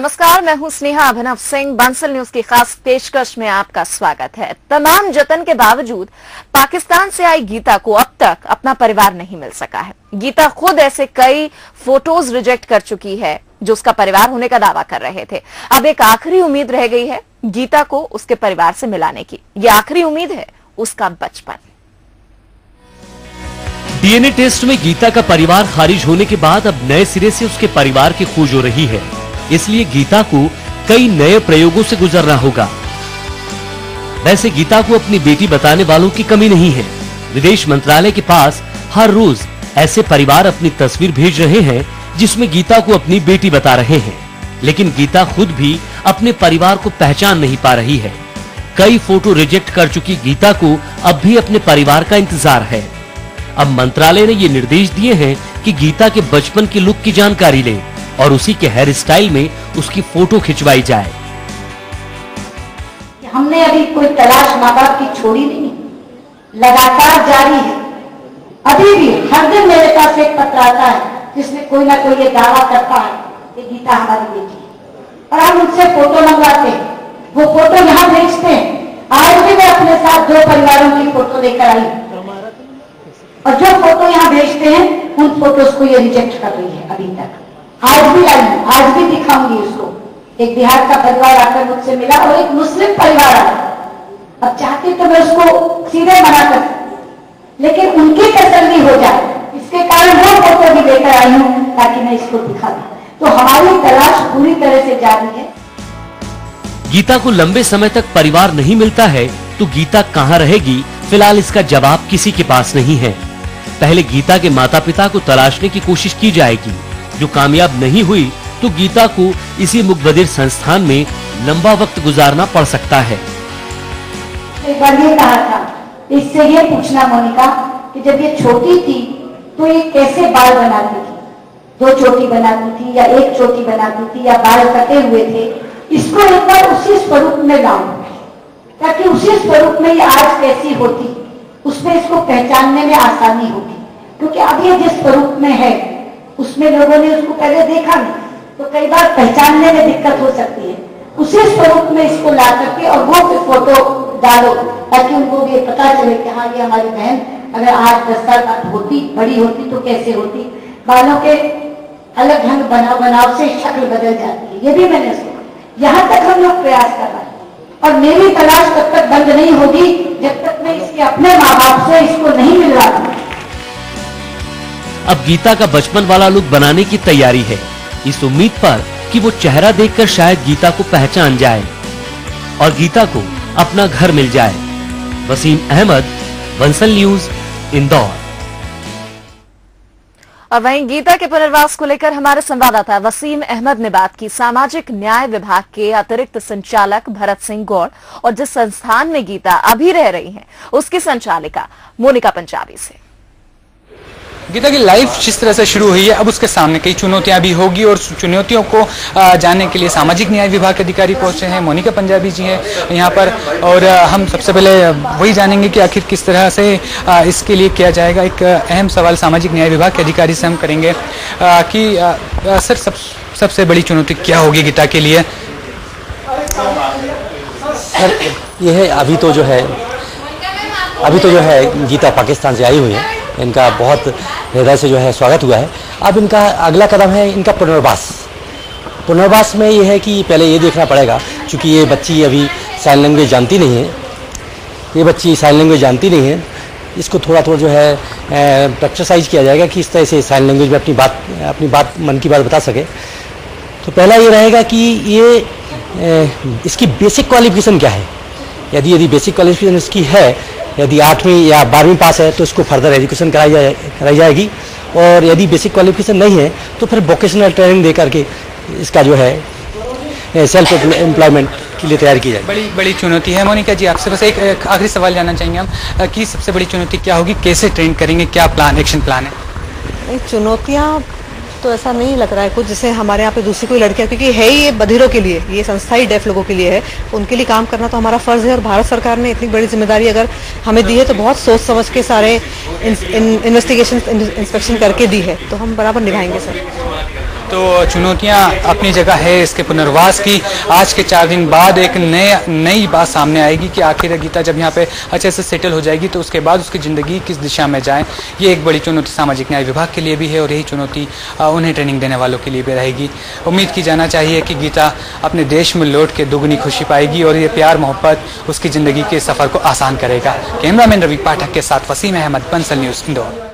नमस्कार, मैं हूं स्नेहा अभिनव सिंह। बंसल न्यूज की खास पेशकश में आपका स्वागत है। तमाम जतन के बावजूद पाकिस्तान से आई गीता को अब तक अपना परिवार नहीं मिल सका है। गीता खुद ऐसे कई फोटोज रिजेक्ट कर चुकी है जो उसका परिवार होने का दावा कर रहे थे। अब एक आखिरी उम्मीद रह गई है गीता को उसके परिवार से मिलाने की। ये आखिरी उम्मीद है उसका बचपन। डीएनए टेस्ट में गीता का परिवार खारिज होने के बाद अब नए सिरे से उसके परिवार की खोज हो रही है। इसलिए गीता को कई नए प्रयोगों से गुजरना होगा। वैसे गीता को अपनी बेटी बताने वालों की कमी नहीं है। विदेश मंत्रालय के पास हर रोज ऐसे परिवार अपनी तस्वीर भेज रहे हैं जिसमें गीता को अपनी बेटी बता रहे हैं, लेकिन गीता खुद भी अपने परिवार को पहचान नहीं पा रही है। कई फोटो रिजेक्ट कर चुकी गीता को अब भी अपने परिवार का इंतजार है। अब मंत्रालय ने ये निर्देश दिए हैं कि गीता के बचपन की लुक की जानकारी लें और उसी के हेयर स्टाइल में उसकी फोटो खिंचवाई जाए। हमने अभी कोई तलाश माँ बाप की छोड़ी नहीं, लगातार जारी है। अभी भी हर दिन मेरे पास एक पत्र आता है जिसमें कोई ना कोई ये दावा करता है कि गीता हमारी बेटी है, और हम उनसे फोटो मंगवाते हैं। वो फोटो यहाँ भेजते हैं। आज भी मैं अपने साथ 2 परिवारों की फोटो लेकर आई, और जो फोटो यहाँ भेजते हैं उन फोटोज को ये रिजेक्ट कर रही है अभी तक। आज भी आई हूं, आज भी दिखाऊंगी उसको। एक बिहार का परिवार आकर मुझसे मिला और एक मुस्लिम परिवार आया। अब चाहती तो मैं उसको सीधे मना कर, लेकिन उनकी तसल्ली हो जाए इसके कारण वो फोटो भी लेकर आई हूं ताकि मैं इसको दिखा दूं। तो हमारी तलाश पूरी तरह से जारी है। गीता को लंबे समय तक परिवार नहीं मिलता है तो गीता कहाँ रहेगी, फिलहाल इसका जवाब किसी के पास नहीं है। पहले गीता के माता पिता को तलाशने की कोशिश की जाएगी। जो कामयाब नहीं हुई तो गीता को इसी मुकबदिर संस्थान में लंबा वक्त गुजारना पड़ सकता है। एक बार ये कहा था, इससे ये पूछना मोनिका कि जब ये छोटी थी तो ये कैसे बाल बनाती थी, 2 चोटी बनाती थी या 1 चोटी बनाती थी या बाल कटे हुए थे। इसको एक बार उसी स्वरूप में लाऊं ताकि उसी स्वरूप में ये आज कैसी होती उसमें इसको पहचानने में आसानी होगी। क्योंकि अब ये जिस स्वरूप में है उसमें लोगों ने उसको पहले देखा नहीं, तो कई बार पहचानने में दिक्कत हो सकती है। उसी स्वरूप में इसको ला करके और वो फोटो डालो ताकि उनको भी पता चले कि हाँ ये हमारी बहन अगर 8-10 साल बाद होती, बड़ी होती तो कैसे होती। बालों के अलग ढंग बनाव से शक्ल बदल जाती है। ये भी मैंने सुना। यहाँ तक हम लोग प्रयास कर रहे हैं और मेरी तलाश तब तक बंद नहीं होगी जब तक मैं इसके अपने माँ बाप से इसको नहीं मिल रहा हूँ। अब गीता का बचपन वाला लुक बनाने की तैयारी है, इस उम्मीद पर कि वो चेहरा देखकर शायद गीता को पहचान जाए और गीता को अपना घर मिल जाए। वसीम अहमद, बंसल न्यूज, इंदौर। और वहीं गीता के पुनर्वास को लेकर हमारे संवाददाता वसीम अहमद ने बात की सामाजिक न्याय विभाग के अतिरिक्त संचालक भरत सिंह गौड़ और जिस संस्थान में गीता अभी रह रही हैं उसकी संचालिका मोनिका पंजाबी से। गीता की लाइफ जिस तरह से शुरू हुई है अब उसके सामने कई चुनौतियां भी होगी और चुनौतियों को जानने के लिए सामाजिक न्याय विभाग के अधिकारी पहुंचे हैं। मोनिका पंजाबी जी हैं यहाँ पर और हम सबसे पहले वही जानेंगे कि आखिर किस तरह से इसके लिए किया जाएगा। एक अहम सवाल सामाजिक न्याय विभाग के अधिकारी से हम करेंगे कि सर सबसे बड़ी चुनौती क्या होगी गीता के लिए? सर ये है अभी तो जो है गीता पाकिस्तान से आई हुई है। इनका बहुत हृदय से जो है स्वागत हुआ है। अब इनका अगला कदम है इनका पुनर्वास में ये है कि पहले ये देखना पड़ेगा, क्योंकि ये बच्ची अभी साइन लैंग्वेज जानती नहीं है, इसको थोड़ा जो है प्रैक्टिसाइज किया जाएगा कि इस तरह से साइन लैंग्वेज में अपनी बात मन की बात बता सके। तो पहला ये रहेगा कि ये इसकी बेसिक क्वालिफिकेशन क्या है। यदि बेसिक क्वालिफिकेशन इसकी है, यदि 8वीं या 12वीं पास है तो इसको फर्दर एजुकेशन कराई जाएगी, और यदि बेसिक क्वालिफिकेशन नहीं है तो फिर वोकेशनल ट्रेनिंग दे करके इसका जो है सेल्फ एम्प्लॉयमेंट के लिए तैयार की जाएगी। बड़ी चुनौती है। मोनिका जी आपसे बस एक आखिरी सवाल जानना चाहेंगे हम कि सबसे बड़ी चुनौती क्या होगी, कैसे ट्रेन करेंगे, क्या एक्शन प्लान है? चुनौतियाँ तो ऐसा नहीं लग रहा है कुछ जैसे हमारे यहाँ पे दूसरी कोई लड़कियां, क्योंकि है ही ये बधिरों के लिए, ये संस्था ही डेफ लोगों के लिए है, उनके लिए काम करना तो हमारा फर्ज है। और भारत सरकार ने इतनी बड़ी जिम्मेदारी अगर हमें दी है तो बहुत सोच समझ के सारे इन्वेस्टिगेशन इंस्पेक्शन करके दी है, तो हम बराबर निभाएंगे सर। तो चुनौतियां अपनी जगह है इसके पुनर्वास की। आज के 4 दिन बाद एक नई बात सामने आएगी कि आखिर गीता जब यहाँ पे अच्छे से सेटल हो जाएगी तो उसके बाद उसकी ज़िंदगी किस दिशा में जाए। ये एक बड़ी चुनौती सामाजिक न्याय विभाग के लिए भी है और यही चुनौती उन्हें ट्रेनिंग देने वालों के लिए भी रहेगी। उम्मीद की जाना चाहिए कि गीता अपने देश में लौट के दुगनी खुशी पाएगी और ये प्यार मोहब्बत उसकी ज़िंदगी के सफ़र को आसान करेगा। कैमरामैन रवि पाठक के साथ वसीम अहमद, बंसल न्यूज़, इंदौर।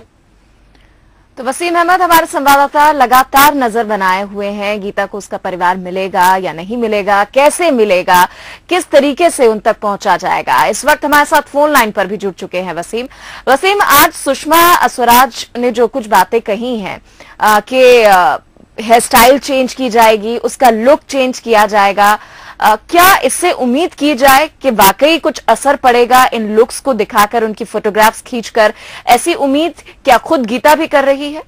तो वसीम अहमद हमारे संवाददाता लगातार नजर बनाए हुए हैं, गीता को उसका परिवार मिलेगा या नहीं मिलेगा, कैसे मिलेगा, किस तरीके से उन तक पहुंचा जाएगा। इस वक्त हमारे साथ फोन लाइन पर भी जुड़ चुके हैं वसीम, आज सुषमा स्वराज ने जो कुछ बातें कही हैं कि हेयर स्टाइल चेंज की जाएगी, उसका लुक चेंज किया जाएगा, क्या इससे उम्मीद की जाए कि वाकई कुछ असर पड़ेगा इन लुक्स को दिखाकर, उनकी फोटोग्राफ्स खींचकर? ऐसी उम्मीद क्या खुद गीता भी कर रही है?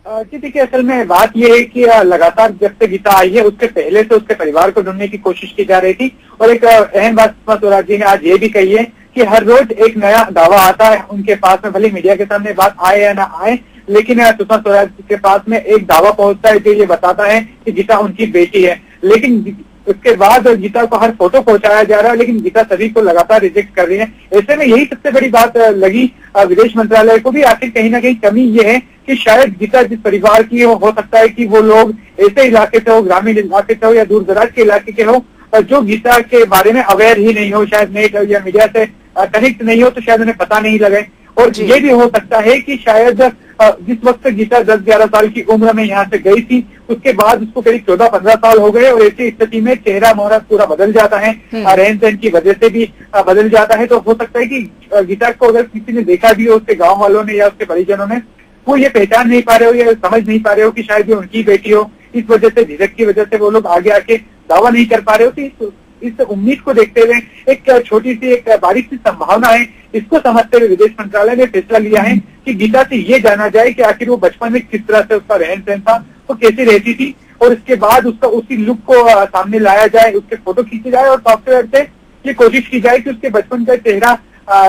जी देखिए, असल में बात यह है कि लगातार जब से गीता आई है उसके पहले से उसके परिवार को ढूंढने की कोशिश की जा रही थी और एक अहम बात सुषमा स्वराज जी ने आज ये भी कही है कि हर रोज एक नया दावा आता है उनके पास में, भले मीडिया के सामने बात आए या ना आए, लेकिन सुषमा स्वराज जी के पास में एक दावा पहुंचता है जो ये बताता है कि गीता उनकी बेटी है। लेकिन उसके बाद गीता को हर फोटो पहुंचाया जा रहा है, लेकिन गीता सभी को लगातार रिजेक्ट कर रही है। ऐसे में यही सबसे बड़ी बात लगी विदेश मंत्रालय को भी, आखिर कहीं ना कहीं कमी ये है कि शायद गीता जिस परिवार की हो सकता है कि वो लोग ऐसे इलाके से हो, ग्रामीण इलाके से हो या दूर दराज के इलाके के हो, जो गीता के बारे में अवेयर ही नहीं हो, शायद नेट या मीडिया से कनेक्ट नहीं हो, तो शायद उन्हें पता नहीं लगे। और ये भी हो सकता है कि शायद जिस वक्त तक 10-11 साल की उम्र में यहाँ से गई थी, उसके बाद उसको करीब 14-15 साल हो गए और ऐसी स्थिति में चेहरा मोहरा पूरा बदल जाता है, रहन सहन की वजह से भी बदल जाता है। तो हो सकता है कि गीता को अगर किसी ने देखा भी हो, उसके गांव वालों ने या उसके परिजनों ने, वो ये पहचान नहीं पा रहे हो या समझ नहीं पा रहे हो कि शायद ये उनकी बेटी हो, इस वजह से, झिझक की वजह से वो लोग आगे आके दावा नहीं कर पा रहे हो। तो इस उम्मीद को देखते हुए एक छोटी सी, एक बारीक सी संभावना है, इसको समझते हुए विदेश मंत्रालय ने फैसला लिया है कि गीता से ये जाना जाए कि आखिर वो बचपन में किस तरह से उसका रहन सहन था, वो कैसी रहती थी, और इसके बाद उसका उसी लुक को सामने लाया जाए, उसके फोटो खींचे जाए और सॉफ्टवेयर से ये कोशिश की जाए कि उसके बचपन का चेहरा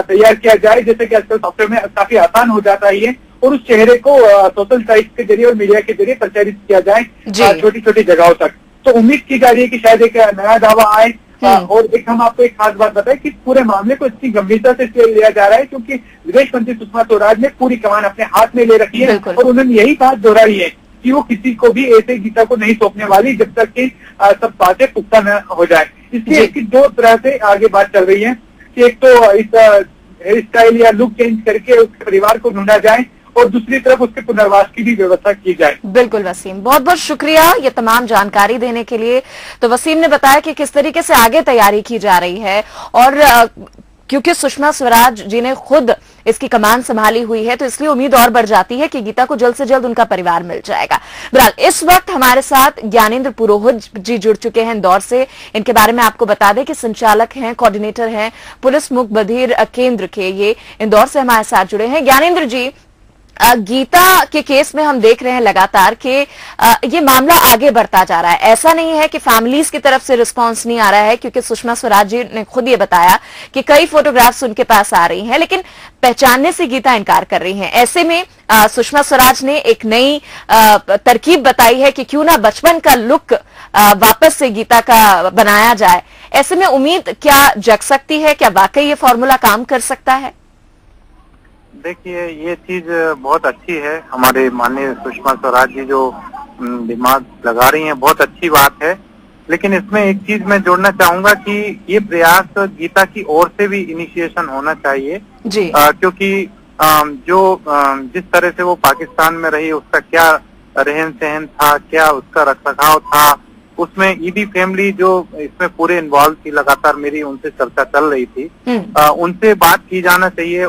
तैयार किया जाए, जैसे कि आजकल सॉफ्टवेयर में काफी आसान हो जाता है, और उस चेहरे को सोशल साइट के जरिए और मीडिया के जरिए प्रचारित किया जाए छोटी छोटी जगहों तक। तो उम्मीद की जा रही है कि शायद एक नया दावा आए। और एक हम आपको एक खास बात बताएं कि पूरे मामले को इतनी गंभीरता से लिया जा रहा है क्योंकि विदेश मंत्री सुषमा स्वराज ने पूरी कमान अपने हाथ में ले रखी है और उन्होंने यही बात दोहराई है कि वो किसी को भी ऐसे गीता को नहीं सौंपने वाली जब तक कि सब बातें पुख्ता न हो जाए। इसलिए इसकी दो तरह से आगे बात चल रही है कि एक तो इस हेयर स्टाइल या लुक चेंज करके उसके परिवार को ढूंढा जाए और दूसरी तरफ उसके पुनर्वास की भी व्यवस्था की जाए। बिल्कुल वसीम, बहुत बहुत शुक्रिया ये तमाम जानकारी देने के लिए। तो वसीम ने बताया कि किस तरीके से आगे तैयारी की जा रही है और क्योंकि सुषमा स्वराज जी ने खुद इसकी कमान संभाली हुई है तो इसलिए उम्मीद और बढ़ जाती है कि गीता को जल्द से जल्द उनका परिवार मिल जाएगा। बहरहाल इस वक्त हमारे साथ ज्ञानेंद्र पुरोहित जी जुड़ चुके हैं इंदौर से। इनके बारे में आपको बता दें कि संचालक हैं, कोऑर्डिनेटर हैं पुलिस मुख बधिर केंद्र के, ये इंदौर से हमारे साथ जुड़े हैं। ज्ञानेंद्र जी, गीता के केस में हम देख रहे हैं लगातार कि ये मामला आगे बढ़ता जा रहा है। ऐसा नहीं है कि फैमिलीज की तरफ से रिस्पांस नहीं आ रहा है, क्योंकि सुषमा स्वराज जी ने खुद ये बताया कि कई फोटोग्राफ्स उनके पास आ रही हैं, लेकिन पहचानने से गीता इनकार कर रही हैं। ऐसे में सुषमा स्वराज ने एक नई तरकीब बताई है कि क्यों ना बचपन का लुक वापस से गीता का बनाया जाए। ऐसे में उम्मीद क्या जग सकती है? क्या वाकई ये फॉर्मूला काम कर सकता है? देखिए, ये चीज बहुत अच्छी है। हमारे माननीय सुषमा स्वराज जी जो दिमाग लगा रही हैं, बहुत अच्छी बात है। लेकिन इसमें एक चीज मैं जोड़ना चाहूंगा कि ये प्रयास गीता की ओर से भी इनिशिएशन होना चाहिए जी। क्योंकि जिस तरह से वो पाकिस्तान में रही, उसका क्या रहन सहन था, क्या उसका रखरखाव था, उसमें ईदी फैमिली जो इसमें पूरे इन्वॉल्व थी, लगातार मेरी उनसे चर्चा चल रही थी, उनसे बात की जाना चाहिए।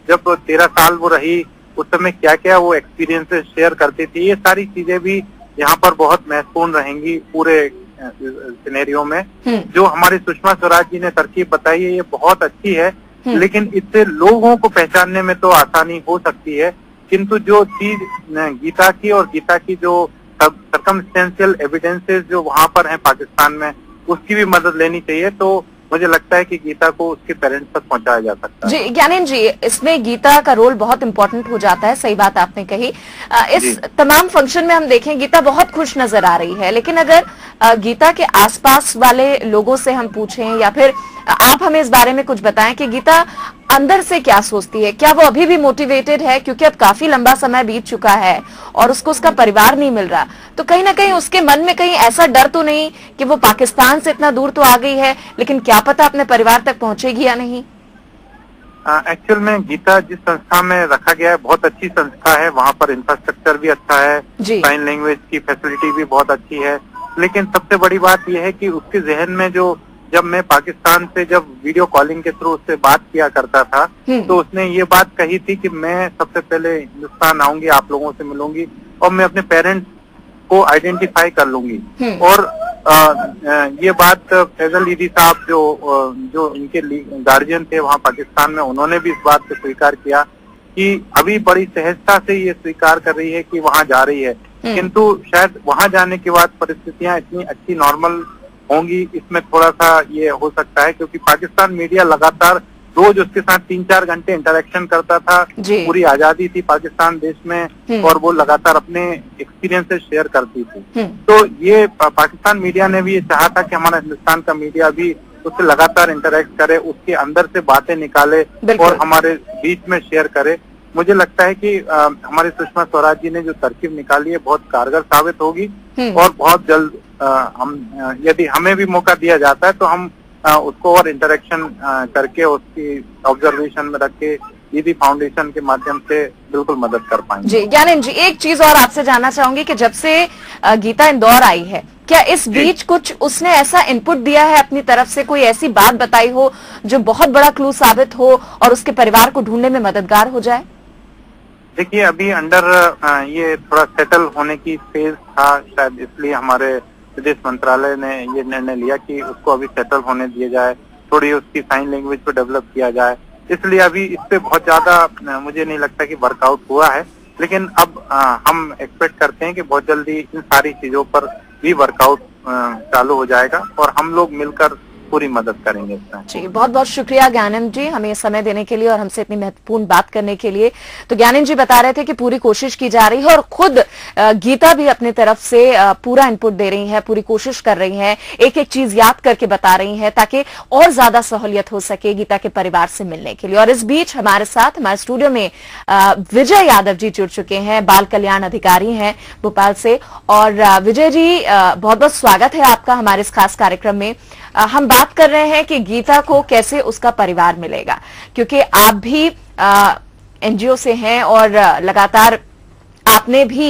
जब 13 साल वो रही, उस समय क्या क्या वो एक्सपीरियंसेस शेयर करती थी, ये सारी चीजें भी यहाँ पर बहुत महत्वपूर्ण रहेंगी पूरे सिनेरियो में। जो हमारी सुषमा स्वराज जी ने तरकीब बताई है, ये बहुत अच्छी है, लेकिन इससे लोगों को पहचानने में तो आसानी हो सकती है, किंतु जो चीज गीता की और गीता की जो सर्कमस्टेंशियल एविडेंसेस जो वहां पर हैं पाकिस्तान में, उसकी भी मदद लेनी चाहिए। तो मुझे लगता है कि गीता को उसके पेरेंट्स तक पहुंचाया जा सकता है। जी ज्ञानेंद्र जी, इसमें गीता का रोल बहुत इंपॉर्टेंट हो जाता है, सही बात आपने कही। इस तमाम फंक्शन में हम देखें गीता बहुत खुश नजर आ रही है, लेकिन अगर गीता के आसपास वाले लोगों से हम पूछें या फिर आप हमें इस बारे में कुछ बताएं कि गीता अंदर से क्या सोचती है, क्या वो अभी भी मोटिवेटेड है? क्योंकि अब काफी लंबा समय बीत चुका है और उसको उसका परिवार नहीं मिल रहा, तो कहीं ना कहीं उसके मन में कहीं ऐसा डर तो नहीं कि वो पाकिस्तान से इतना दूर तो आ गई है, लेकिन क्या पता अपने परिवार तक पहुंचेगी या नहीं? एक्चुअल में गीता जिस संस्था में रखा गया है बहुत अच्छी संस्था है, वहाँ पर इंफ्रास्ट्रक्चर भी अच्छा है, साइन लैंग्वेज की फैसिलिटी भी बहुत अच्छी है। लेकिन सबसे बड़ी बात यह है कि उसके जहन में जब मैं पाकिस्तान से जब वीडियो कॉलिंग के थ्रू उससे बात किया करता था, तो उसने ये बात कही थी कि मैं सबसे पहले हिंदुस्तान आऊंगी, आप लोगों से मिलूंगी और मैं अपने पेरेंट्स को आइडेंटिफाई कर लूंगी। और ये बात फैजल ईदी साहब जो इनके गार्जियन थे वहाँ पाकिस्तान में, उन्होंने भी इस बात को स्वीकार किया कि अभी बड़ी सहजता से ये स्वीकार कर रही है कि वहाँ जा रही है, किंतु शायद वहाँ जाने के बाद परिस्थितियां इतनी अच्छी नॉर्मल होंगी, इसमें थोड़ा सा ये हो सकता है, क्योंकि पाकिस्तान मीडिया लगातार रोज उसके साथ 3-4 घंटे इंटरेक्शन करता था। पूरी आजादी थी पाकिस्तान देश में और वो लगातार अपने एक्सपीरियंसेस शेयर करती थी। तो ये पाकिस्तान मीडिया ने भी ये चाहा था कि हमारा हिंदुस्तान का मीडिया भी उससे लगातार इंटरेक्ट करे, उसके अंदर से बातें निकाले और हमारे बीच में शेयर करे। मुझे लगता है कि हमारी सुषमा स्वराज जी ने जो तरकीब निकाली है बहुत कारगर साबित होगी और बहुत जल्द यदि हमें भी मौका दिया जाता है तो हम उसको और इंटरेक्शन करके उसकी ऑब्जर्वेशन में रख के ईदी फाउंडेशन के माध्यम से बिल्कुल मदद कर पाएंगे। जी ज्ञानेंद्र जी, एक चीज और आपसे जानना चाहूंगी कि जब से गीता इंदौर आई है, क्या इस बीच कुछ उसने ऐसा इनपुट दिया है अपनी तरफ से, कोई ऐसी बात बताई हो जो बहुत बड़ा क्लू साबित हो और उसके परिवार को ढूंढने में मददगार हो जाए? देखिए, अभी अंडर ये थोड़ा सेटल होने की फेज था, शायद इसलिए हमारे विदेश मंत्रालय ने ये निर्णय लिया कि उसको अभी सेटल होने दिया जाए, थोड़ी उसकी साइन लैंग्वेज को डेवलप किया जाए। इसलिए अभी इस पे बहुत ज्यादा मुझे नहीं लगता कि वर्कआउट हुआ है, लेकिन अब हम एक्सपेक्ट करते हैं कि बहुत जल्दी इन सारी चीजों पर भी वर्कआउट चालू हो जाएगा और हम लोग मिलकर पूरी मदद करेंगे इसमें। जी, बहुत बहुत शुक्रिया ज्ञानेंद्र जी हमें समय देने के लिए और हमसे इतनी महत्वपूर्ण बात करने के लिए। तो ज्ञानेंद्र जी बता रहे थे कि पूरी कोशिश की जा रही है और खुद गीता भी अपनी तरफ से पूरा इनपुट दे रही है, पूरी कोशिश कर रही है, एक एक चीज याद करके बता रही है ताकि और ज्यादा सहूलियत हो सके गीता के परिवार से मिलने के लिए। और इस बीच हमारे साथ हमारे स्टूडियो में विजय यादव जी जुड़ चुके हैं, बाल कल्याण अधिकारी हैं भोपाल से। और विजय जी, बहुत बहुत स्वागत है आपका हमारे इस खास कार्यक्रम में। हम बात कर रहे हैं कि गीता को कैसे उसका परिवार मिलेगा, क्योंकि आप भी एनजीओ से हैं और लगातार आपने भी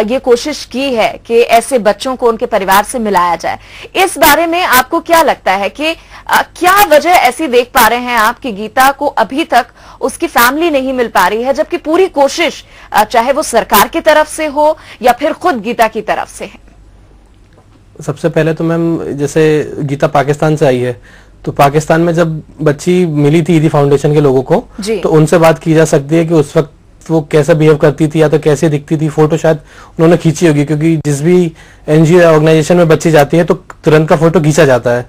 ये कोशिश की है कि ऐसे बच्चों को उनके परिवार से मिलाया जाए। इस बारे में आपको क्या लगता है कि क्या वजह ऐसी देख पा रहे हैं आप कि गीता को अभी तक उसकी फैमिली नहीं मिल पा रही है, जबकि पूरी कोशिश चाहे वो सरकार की तरफ से हो या फिर खुद गीता की तरफ से है? सबसे पहले तो मैम, जैसे गीता पाकिस्तान से आई है, तो पाकिस्तान में जब बच्ची मिली थी ईदी फाउंडेशन के लोगों को, तो उनसे बात की जा सकती है कि उस वक्त वो कैसा बिहेव करती थी या तो कैसे दिखती थी। फोटो शायद उन्होंने खींची होगी, क्योंकि जिस भी एनजीओ ऑर्गेनाइजेशन में बच्ची जाती है तो तुरंत का फोटो खींचा जाता है।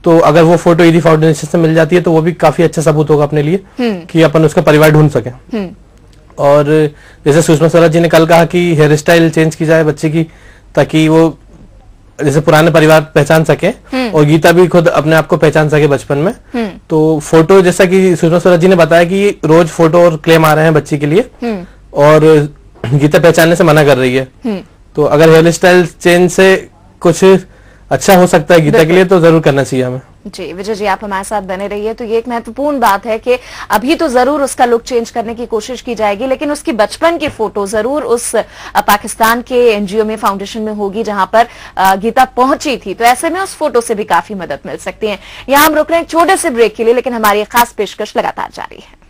तो अगर वो फोटो ईदी फाउंडेशन से मिल जाती है तो वो भी काफी अच्छा सबूत होगा अपने लिए कि अपन उसका परिवार ढूंढ सके। और जैसे सुषमा स्वराज जी ने कल कहा कि हेयर स्टाइल चेंज की जाए बच्चे की, ताकि वो जैसे पुराने परिवार पहचान सके और गीता भी खुद अपने आप को पहचान सके बचपन में। तो फोटो, जैसा कि सुषमा स्वराज जी ने बताया कि रोज फोटो और क्लेम आ रहे हैं बच्ची के लिए और गीता पहचानने से मना कर रही है। तो अगर हेयर स्टाइल चेंज से कुछ अच्छा हो सकता है गीता के लिए तो जरूर करना चाहिए हमें। जी विजय जी, आप हमारे साथ बने रहिए। तो ये एक महत्वपूर्ण बात है कि अभी तो जरूर उसका लुक चेंज करने की कोशिश की जाएगी, लेकिन उसकी बचपन की फोटो जरूर उस पाकिस्तान के एनजीओ में, फाउंडेशन में होगी जहां पर गीता पहुंची थी। तो ऐसे में उस फोटो से भी काफी मदद मिल सकती है। यहां हम रुक रहे हैं छोटे से ब्रेक के लिए, लेकिन हमारी खास पेशकश लगातार जारी है।